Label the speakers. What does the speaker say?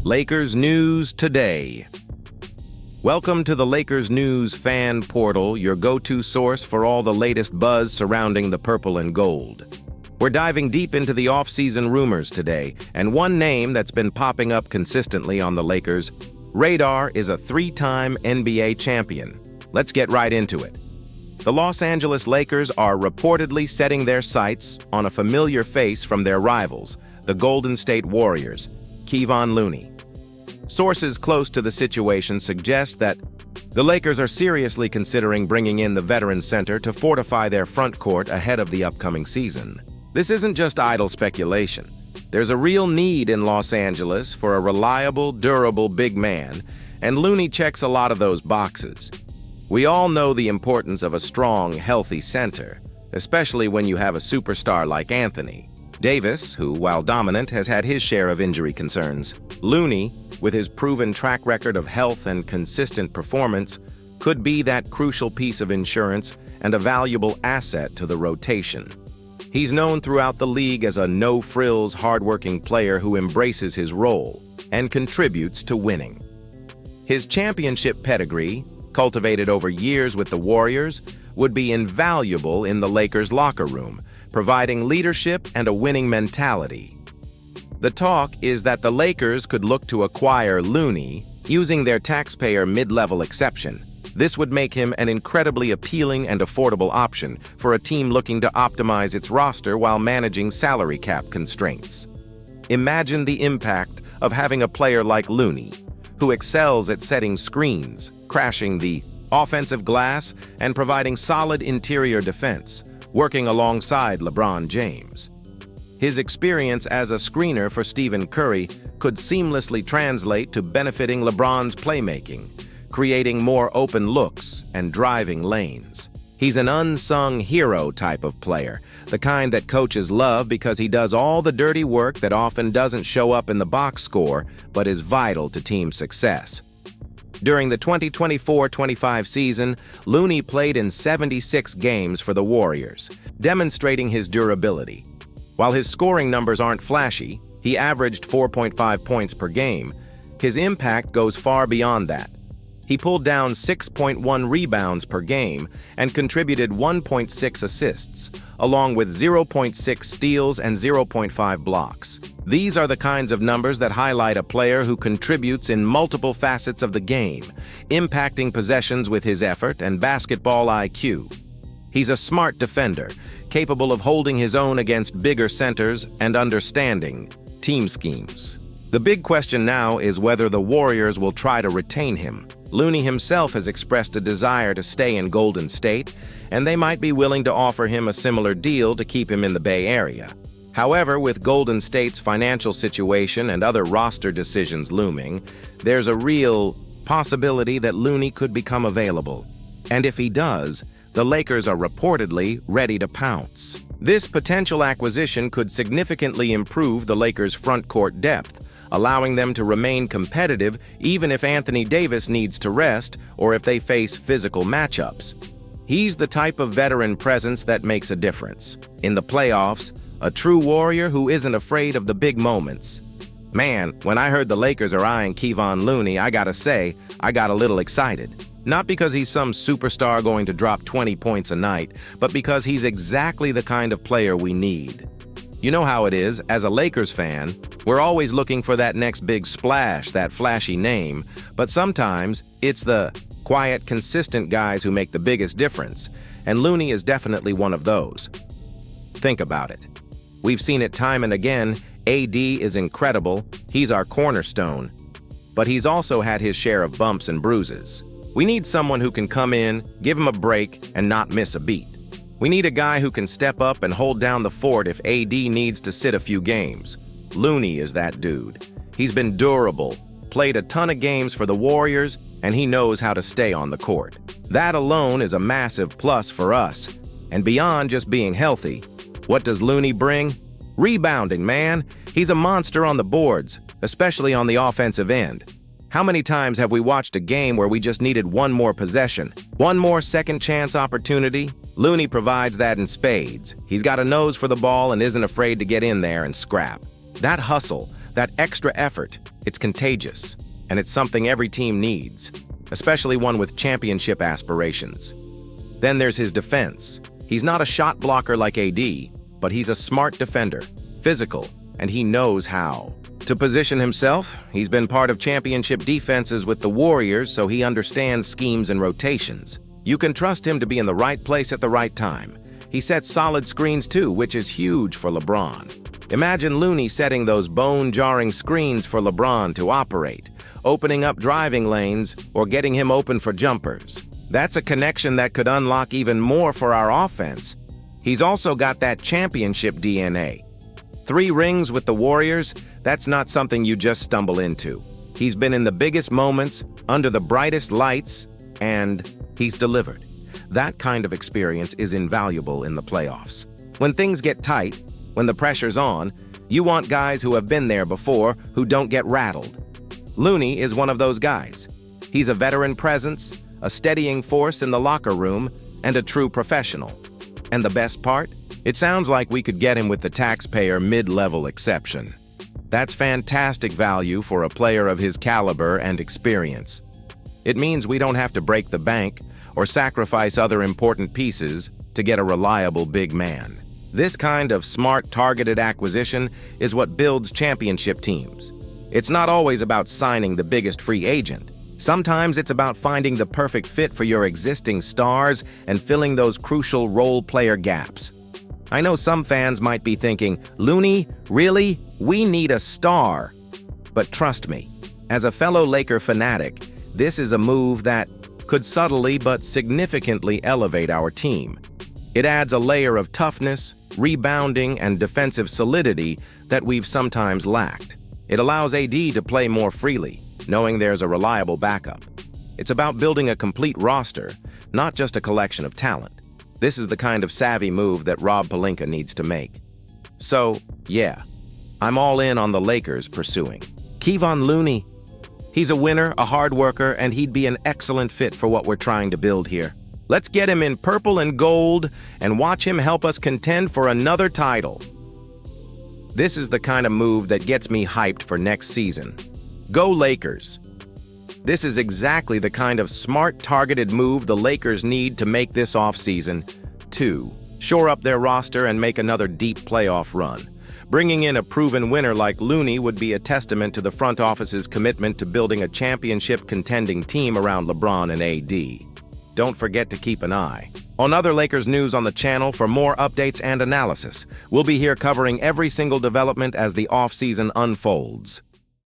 Speaker 1: Lakers News Today. Welcome to the Lakers News Fan Portal, your go-to source for all the latest buzz surrounding the purple and gold. We're diving deep into the off-season rumors today, and one name that's been popping up consistently on the Lakers' radar is a three-time NBA champion. Let's get right into it. The Los Angeles Lakers are reportedly setting their sights on a familiar face from their rivals, the Golden State Warriors, Kevon Looney. Sources close to the situation suggest that the Lakers are seriously considering bringing in the veteran center to fortify their front court ahead of the upcoming season. This isn't just idle speculation. There's a real need in Los Angeles for a reliable, durable big man, and Looney checks a lot of those boxes. We all know the importance of a strong, healthy center, especially when you have a superstar like Anthony Davis, who, while dominant, has had his share of injury concerns. Looney, with his proven track record of health and consistent performance, could be that crucial piece of insurance and a valuable asset to the rotation. He's known throughout the league as a no-frills, hard-working player who embraces his role and contributes to winning. His championship pedigree, cultivated over years with the Warriors, would be invaluable in the Lakers' locker room, providing leadership and a winning mentality. The talk is that the Lakers could look to acquire Looney using their taxpayer mid-level exception. This would make him an incredibly appealing and affordable option for a team looking to optimize its roster while managing salary cap constraints. Imagine the impact of having a player like Looney, who excels at setting screens, crashing the offensive glass, and providing solid interior defense, working alongside LeBron James. His experience as a screener for Stephen Curry could seamlessly translate to benefiting LeBron's playmaking, creating more open looks and driving lanes. He's an unsung hero type of player, the kind that coaches love because he does all the dirty work that often doesn't show up in the box score but is vital to team success. During the 2024-25 season, Looney played in 76 games for the Warriors, demonstrating his durability. While his scoring numbers aren't flashy, he averaged 4.5 points per game. His impact goes far beyond that. He pulled down 6.1 rebounds per game and contributed 1.6 assists, along with 0.6 steals and 0.5 blocks. These are the kinds of numbers that highlight a player who contributes in multiple facets of the game, impacting possessions with his effort and basketball IQ. He's a smart defender, capable of holding his own against bigger centers and understanding team schemes. The big question now is whether the Warriors will try to retain him. Looney himself has expressed a desire to stay in Golden State, and they might be willing to offer him a similar deal to keep him in the Bay Area. However, with Golden State's financial situation and other roster decisions looming, there's a real possibility that Looney could become available. And if he does, the Lakers are reportedly ready to pounce. This potential acquisition could significantly improve the Lakers' front court depth, allowing them to remain competitive even if Anthony Davis needs to rest or if they face physical matchups. He's the type of veteran presence that makes a difference. In the playoffs, a true warrior who isn't afraid of the big moments. Man, when I heard the Lakers are eyeing Kevon Looney, I gotta say, I got a little excited. Not because he's some superstar going to drop 20 points a night, but because he's exactly the kind of player we need. You know how it is, as a Lakers fan, we're always looking for that next big splash, that flashy name, but sometimes it's the quiet, consistent guys who make the biggest difference, and Looney is definitely one of those. Think about it. We've seen it time and again. AD is incredible, he's our cornerstone, but he's also had his share of bumps and bruises. We need someone who can come in, give him a break, and not miss a beat. We need a guy who can step up and hold down the fort if AD needs to sit a few games. Looney is that dude. He's been durable, played a ton of games for the Warriors, and he knows how to stay on the court. That alone is a massive plus for us. And beyond just being healthy, what does Looney bring? Rebounding, man. He's a monster on the boards, especially on the offensive end. How many times have we watched a game where we just needed one more possession, one more second chance opportunity? Looney provides that in spades. He's got a nose for the ball and isn't afraid to get in there and scrap. That hustle, that extra effort, It's contagious, and it's something every team needs, especially one with championship aspirations. Then there's his defense. He's not a shot blocker like AD, but he's a smart defender, physical, and he knows how to position himself. He's been part of championship defenses with the Warriors, so he understands schemes and rotations. You can trust him to be in the right place at the right time. He sets solid screens too, which is huge for LeBron. Imagine Looney setting those bone-jarring screens for LeBron to operate, opening up driving lanes or getting him open for jumpers. That's a connection that could unlock even more for our offense. He's also got that championship DNA. 3 rings with the Warriors, that's not something you just stumble into. He's been in the biggest moments, under the brightest lights, and he's delivered. That kind of experience is invaluable in the playoffs. When things get tight, when the pressure's on, you want guys who have been there before, who don't get rattled. Looney is one of those guys. He's a veteran presence, a steadying force in the locker room, and a true professional. And the best part? It sounds like we could get him with the taxpayer mid-level exception. That's fantastic value for a player of his caliber and experience. It means we don't have to break the bank or sacrifice other important pieces to get a reliable big man. This kind of smart, targeted acquisition is what builds championship teams. It's not always about signing the biggest free agent. Sometimes it's about finding the perfect fit for your existing stars and filling those crucial role player gaps. I know some fans might be thinking, Looney, really? We need a star. But trust me, as a fellow Laker fanatic, this is a move that could subtly but significantly elevate our team. It adds a layer of toughness, rebounding, and defensive solidity that we've sometimes lacked. It allows AD to play more freely, knowing there's a reliable backup. It's about building a complete roster, not just a collection of talent. This is the kind of savvy move that Rob Pelinka needs to make. So, yeah, I'm all in on the Lakers pursuing Kevon Looney. He's a winner, a hard worker, and he'd be an excellent fit for what we're trying to build here. Let's get him in purple and gold and watch him help us contend for another title. This is the kind of move that gets me hyped for next season. Go Lakers! This is exactly the kind of smart, targeted move the Lakers need to make this offseason. 2. Shore up their roster and make another deep playoff run. Bringing in a proven winner like Looney would be a testament to the front office's commitment to building a championship contending team around LeBron and AD. Don't forget to keep an eye on other Lakers news on the channel for more updates and analysis. We'll be here covering every single development as the offseason unfolds.